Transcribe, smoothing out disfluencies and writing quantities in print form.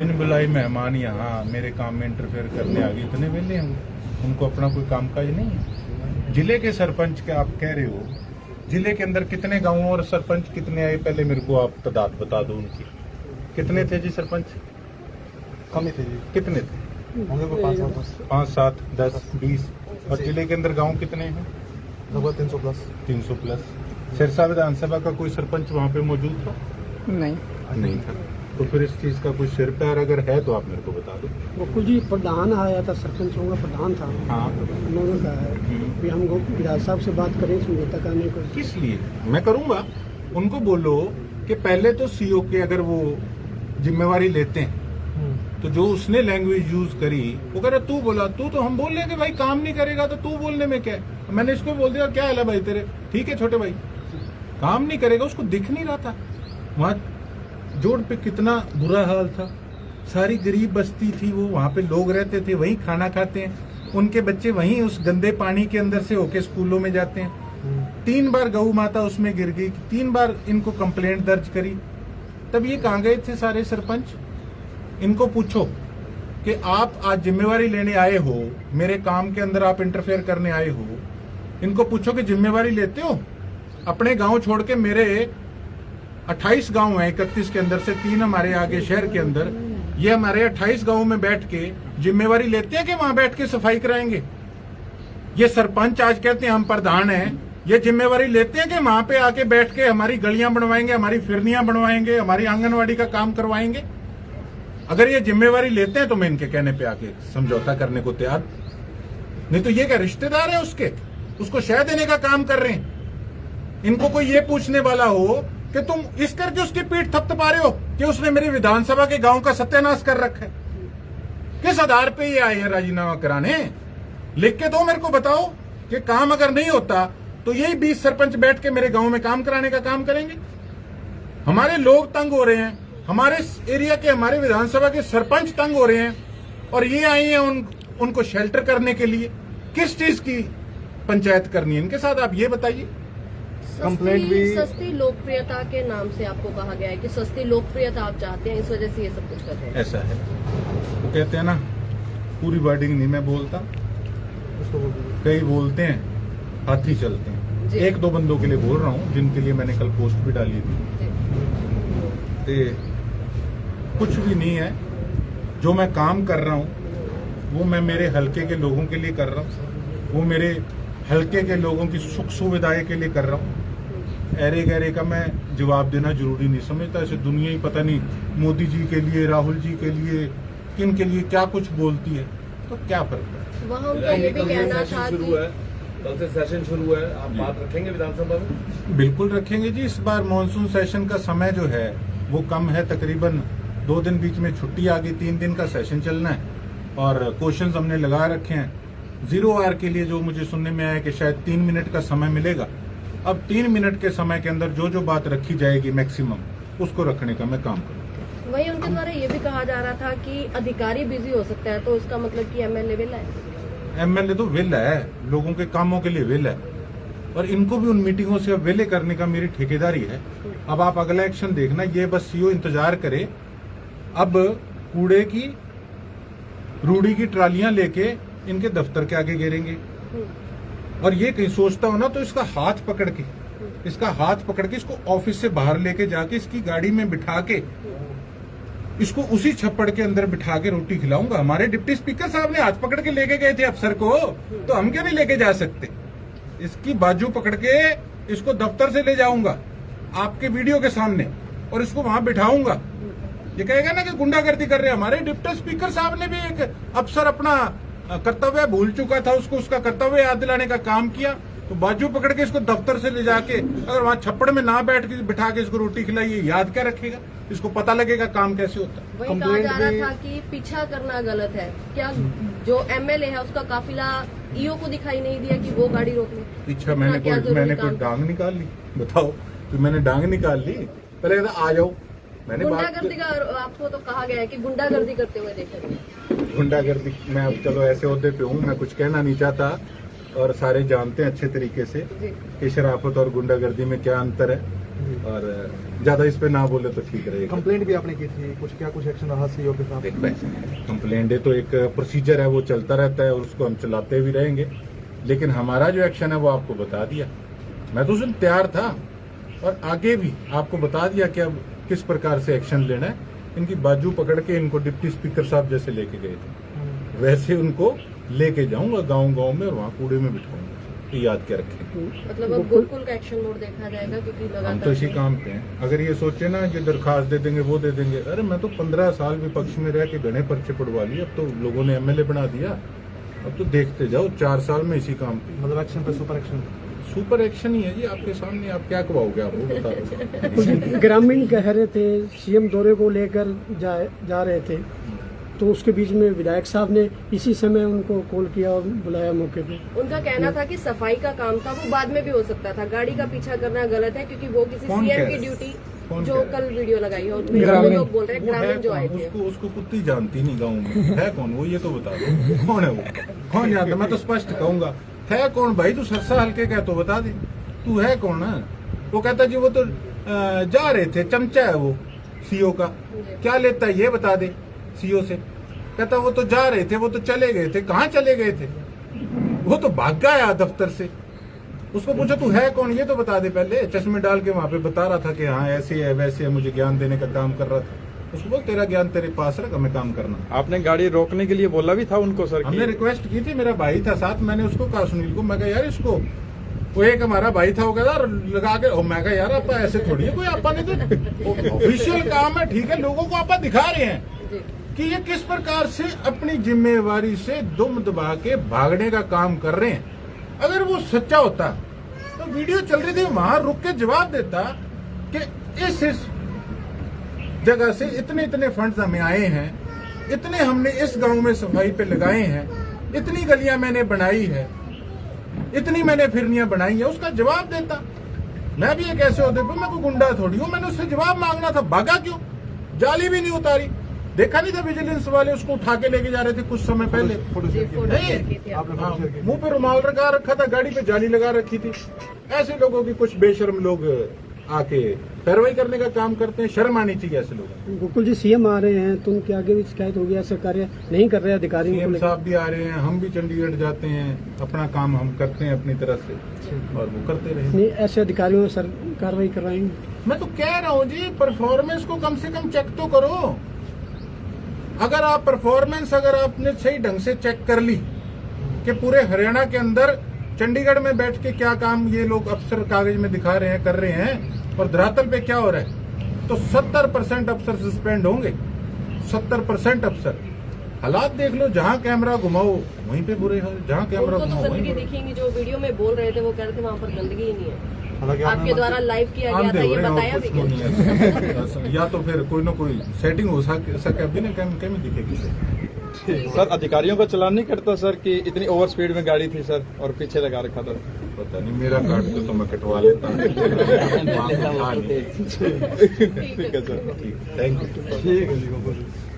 बिन बुलाई मेहमान यहाँ मेरे काम में इंटरफेयर करने आ गए। इतने वेले हैं, उनको अपना कोई काम काज नहीं है। जिले के सरपंच के आप कह रहे हो, जिले के अंदर कितने गांवों और सरपंच कितने आए, पहले मेरे को आप तादाद बता दो उनकी। कितने थे जी सरपंच? कम ही थे जी। कितने थे? होंगे कोई 5, 7, 10, 20। और जिले के अंदर गाँव कितने हैं? लगभग 300 प्लस। 300 प्लस। सिरसा विधानसभा का कोई सरपंच वहाँ पे मौजूद था? नहीं था। तो फिर इस चीज का कोई सिर पैर अगर है तो आप मेरे को बता दो। गोकुल जी प्रधान आया था, सरपंचों का प्रधान था। हाँ, उन्होंने कहा है कि हम विधायक साहब से बात करें समझौता करने को। किस लिए? मैं करूंगा। उनको बोलो कि पहले तो सीओ के अगर वो जिम्मेवारी लेते हैं तो जो उसने लैंग्वेज यूज करी, वो कह रहा तू बोला, तू तो हम बोल रहे कि भाई काम नहीं करेगा तो तू बोलने में क्या है। मैंने इसको बोल दिया क्या हाल है भाई तेरे, ठीक है छोटे भाई, काम नहीं करेगा। उसको दिख नहीं रहा था वहां जोड़ पे कितना बुरा हाल था। सारी गरीब बस्ती थी वो, वहां पे लोग रहते थे, वहीं खाना खाते हैं, उनके बच्चे वहीं उस गंदे पानी के अंदर से होके स्कूलों में जाते हैं। 3 बार गऊ माता उसमें गिर गई, 3 बार इनको कंप्लेंट दर्ज करी। तब ये कहाँ गए थे सारे सरपंच? इनको पूछो कि आप आज जिम्मेवारी लेने आए हो, मेरे काम के अंदर आप इंटरफेयर करने आए हो। इनको पूछो कि जिम्मेवारी लेते हो? अपने गांव छोड़ के मेरे 28 गांव हैं 31 के अंदर से, 3 हमारे आगे शहर के अंदर, ये हमारे 28 गांव में बैठ के जिम्मेवारी लेते हैं कि वहां बैठ के सफाई कराएंगे? ये सरपंच आज कहते हैं हम प्रधान हैं, ये जिम्मेवारी लेते हैं कि वहां पे आके बैठ के हमारी गलियां बनवाएंगे, हमारी फिरनियां बनवाएंगे, हमारी आंगनवाड़ी का काम करवाएंगे? अगर ये जिम्मेवारी लेते हैं तो मैं इनके कहने पे आके समझौता करने को तैयार। नहीं तो ये क्या रिश्तेदार है उसके, उसको शह देने का काम कर रहे हैं। इनको कोई ये पूछने वाला हो कि तुम इस करके उसकी पीठ थपथपा रहे हो कि उसने मेरी विधानसभा के गांव का सत्यानाश कर रखा है, किस आधार पे ये आए हैं राजीनामा कराने? लिख के दो मेरे को, बताओ कि काम अगर नहीं होता तो यही 20 सरपंच बैठ के मेरे गांव में काम कराने का काम करेंगे। हमारे लोग तंग हो रहे हैं, हमारे एरिया के, हमारे विधानसभा के सरपंच तंग हो रहे हैं, और ये आए हैं उनको शेल्टर करने के लिए। किस चीज की पंचायत करनी है इनके साथ, आप ये बताइए। कंप्लेंट भी सस्ती लोकप्रियता के नाम से आपको कहा गया है कि सस्ती लोकप्रियता आप चाहते हैं, इस वजह से ये सब कुछ कर रहे हैं। ऐसा है, वो कहते हैं ना, पूरी वर्डिंग नहीं मैं बोलता, कई बोलते हैं हाथी चलते हैं। 1-2 बंदों के लिए बोल रहा हूँ जिनके लिए मैंने कल पोस्ट भी डाली थी। कुछ भी नहीं है, जो मैं काम कर रहा हूँ वो मैं मेरे हलके के लोगों के लिए कर रहा हूँ, वो मेरे हलके के लोगों की सुख सुविधाएं के लिए कर रहा हूँ। ऐरे गहरे का मैं जवाब देना जरूरी नहीं समझता। ऐसे दुनिया ही पता नहीं मोदी जी के लिए, राहुल जी के लिए, किन के लिए क्या कुछ बोलती है, तो क्या फर्क है। वहाँ उनका ये भी कहना था कि कल से सेशन शुरू है, आप बात रखेंगे विधानसभा में? बिल्कुल रखेंगे जी। इस बार मानसून सेशन का समय जो है वो कम है, तकरीबन 2 दिन बीच में छुट्टी आ गई, 3 दिन का सेशन चलना है, और क्वेश्चंस हमने लगा रखे हैं। 0 आवर के लिए जो मुझे सुनने में आया कि शायद 3 मिनट का समय मिलेगा। अब 3 मिनट के समय के अंदर जो जो बात रखी जाएगी मैक्सिमम, उसको रखने का मैं काम करूँगा। वहीं उनके द्वारा ये भी कहा जा रहा था कि अधिकारी बिजी हो सकता है, तो इसका मतलब कि एमएलए विल है। एमएलए तो विल है, लोगों के कामों के लिए विल है, और इनको भी उन मीटिंगों से विले करने का मेरी ठेकेदारी है। अब आप अगला एक्शन देखना, ये बस सीओ इंतजार करे। अब कूड़े की, रूढ़ी की ट्रालियां लेके इनके दफ्तर के आगे गिरेंगे, और ये कहीं सोचता हो ना तो इसका हाथ पकड़ के इसको ऑफिस से बाहर लेके जाके इसकी गाड़ी में बिठा के इसको उसी छप्पड़ के अंदर बिठा के रोटी खिलाऊंगा। हमारे डिप्टी स्पीकर साहब ने हाथ पकड़ के लेके गए थे अफसर को, तो हम क्यों नहीं लेके जा सकते? इसकी बाजू पकड़ के इसको दफ्तर से ले जाऊंगा आपके वीडियो के सामने, और इसको वहां बिठाऊंगा। ये कहेगा ना कि गुंडागर्दी कर रहे हैं। हमारे डिप्टी स्पीकर साहब ने भी एक अफसर अपना कर्तव्य भूल चुका था, उसको उसका कर्तव्य याद दिलाने का काम किया, तो बाजू पकड़ के इसको दफ्तर से ले जाके अगर वहां छप्पड़ में ना बैठ के बिठा के इसको रोटी खिलाई, याद क्या रखेगा? इसको पता लगेगा काम कैसे होता है। वही कहा जा रहा था कि पीछा करना गलत है। क्या जो एमएलए है उसका काफिला ईओ को दिखाई नहीं दिया कि वो गाड़ी रोक ले? पीछा मैंने कोई डांग निकाल ली? बताओ कि मैंने डांग निकाल ली? पहले कहता आ जाओ, मैंने गुंडागर्दी का आपको तो कहा गया है कि गुंडागर्दी करते हुए देखे। गुंडागर्दी, मैं अब चलो ऐसे ओहदे पे हूँ, मैं कुछ कहना नहीं चाहता, और सारे जानते हैं अच्छे तरीके से कि शराफत और गुंडागर्दी में क्या अंतर है। और ज्यादा इस पे ना बोले तो ठीक रहेगा। कंप्लेंट भी आपने की थी, कुछ एक्शन रहा सीईओ के साथ? कंप्लेंट है तो एक प्रोसीजर है, वो चलता रहता है और उसको हम चलाते भी रहेंगे, लेकिन हमारा जो एक्शन है वो आपको बता दिया। मैं तो उसमें तैयार था और आगे भी आपको बता दिया कि अब किस प्रकार से एक्शन लेना है। इनकी बाजू पकड़ के इनको डिप्टी स्पीकर साहब जैसे लेके गए थे वैसे उनको लेके जाऊंगा गांव-गांव में और वहाँ कूड़े में बिठाऊंगा। ये याद क्या रखें। मतलब अब गुरुकुल का एक्शन मोड देखा जाएगा, क्योंकि हम तो लगातार इसी काम पे हैं। अगर ये सोचे ना कि दरखास्त दे देंगे वो दे देंगे, अरे मैं तो 15 साल विपक्ष में रह के घने पर्चे पड़वा लिए, अब तो लोगों ने एमएलए बना दिया। अब तो देखते जाओ 4 साल में इसी काम पे। मतलब एक्शन पे सुपर एक्शन ही है जी आपके सामने। आप क्या कवाओगे, आप वो बता दो। ग्रामीण कह रहे थे सीएम दौरे को लेकर जा रहे थे, तो उसके बीच में विधायक साहब ने इसी समय उनको कॉल किया और बुलाया मौके पे। उनका कहना था कि सफाई का काम था, वो बाद में भी हो सकता था। गाड़ी का पीछा करना गलत है, क्योंकि वो किसी कौन सीएम कह की रहा है? ड्यूटी कौन जो कह रहा कल वीडियो लगाई है, ग्रामीण। लोग बोल रहे हैं वो है ग्रामीण जो कौन? आए थे। उसको कुत्ती जानती नहीं गाँव में। है कौन वो, ये तो बता दो। कौन है वो? कौन जानता? मैं तो स्पष्ट कहूंगा, है कौन भाई? तू सरसा हल्के का तो बता दे, तू है कौन है? वो कहता जी वो तो जा रहे थे, चमचा है वो सीओ का। क्या लेता है ये बता दे सीओ से। कहता वो तो जा रहे थे, वो तो चले गए थे। कहाँ चले गए थे? वो तो भाग गया दफ्तर से। उसको पूछो तू है कौन, ये तो बता दे पहले। चश्मे डाल के वहां पे बता रहा था कि हाँ ऐसे है वैसे है, मुझे ज्ञान देने का काम कर रहा था। उसको बोल तेरा ज्ञान तेरे पास रख, हमें काम करना। आपने गाड़ी रोकने के लिए बोला भी था उनको सर? हमने रिक्वेस्ट की थी, मेरा भाई था साथ। मैंने उसको कहा सुनील को, मैं कहा यार इसको, वो एक हमारा भाई था, वो कहता लगा के, मैं कहा यार आप ऐसे थोड़ी है कोई, आपा ने तो ऑफिशियल काम है, ठीक है, लोगों को आप दिखा रहे हैं कि ये किस प्रकार से अपनी जिम्मेवारी से दुम दबा के भागने का काम कर रहे हैं। अगर वो सच्चा होता तो वीडियो चल रही थी वहां रुक के जवाब देता कि इस जगह से इतने फंड्स हमें आए हैं, इतने हमने इस गांव में सफाई पे लगाए हैं, इतनी गलियां मैंने बनाई है, इतनी मैंने फिरनियां बनाई है, उसका जवाब देता। मैं भी एक ऐसे होते पे, मैं कोई गुंडा थोड़ी हूं, मैंने उससे जवाब मांगना था। भागा क्यों? जाली भी नहीं उतारी। देखा नहीं था विजिलेंस वाले उसको उठा के लेके जा रहे थे कुछ समय पहले। मुंह पे रुमाल लगा रखा था, गाड़ी पे जाली लगा रखी थी। ऐसे लोगों की कुछ बेशर्म लोग आके पैरवाई करने का काम करते हैं, शर्म आनी चाहिए ऐसे लोग। गोकुल जी सीएम आ रहे हैं तो उनके आगे भी शिकायत होगी, ऐसे कार्य नहीं कर रहे अधिकारी। सीएम साहब भी आ रहे हैं, हम भी चंडीगढ़ जाते हैं, अपना काम हम करते हैं अपनी तरफ से और वो करते रहे। नहीं, ऐसे अधिकारियों पर सर कार्रवाई करवाएंगे। मैं तो कह रहा हूँ जी, परफॉर्मेंस को कम से कम चेक तो करो। अगर आप परफॉर्मेंस अगर आपने सही ढंग से चेक कर ली कि पूरे हरियाणा के अंदर चंडीगढ़ में बैठ के क्या काम ये लोग अफसर कागज में दिखा रहे हैं, कर रहे हैं, और धरातल पे क्या हो रहा है, तो 70% अफसर सस्पेंड होंगे। 70% अफसर। हालात देख लो, जहां कैमरा घुमाओ वहीं पे बुरे हाल, जहां कैमरा उनको तो घुमाओ वहीं गंदगी बुरे। दिखेंगी। जो वीडियो में बोल रहे थे वो कह रहे थे वहाँ पर गंदगी ही नहीं है। हालांकि आपके द्वारा लाइव किया गया था, आंधे हो ये रहे हैं और बताया भी कुछ नहीं गया। है। या तो फिर कोई ना कोई सेटिंग हो सके, अभी ना कैम दिखेगी सर अधिकारियों का चलान नहीं करता सर कि इतनी ओवर स्पीड में गाड़ी थी सर और पीछे लगा रखा था? पता नहीं, मेरा काट दो तो मैं कटवा लेता हूँ। ठीक है सर। Thank you. ठीक है जी।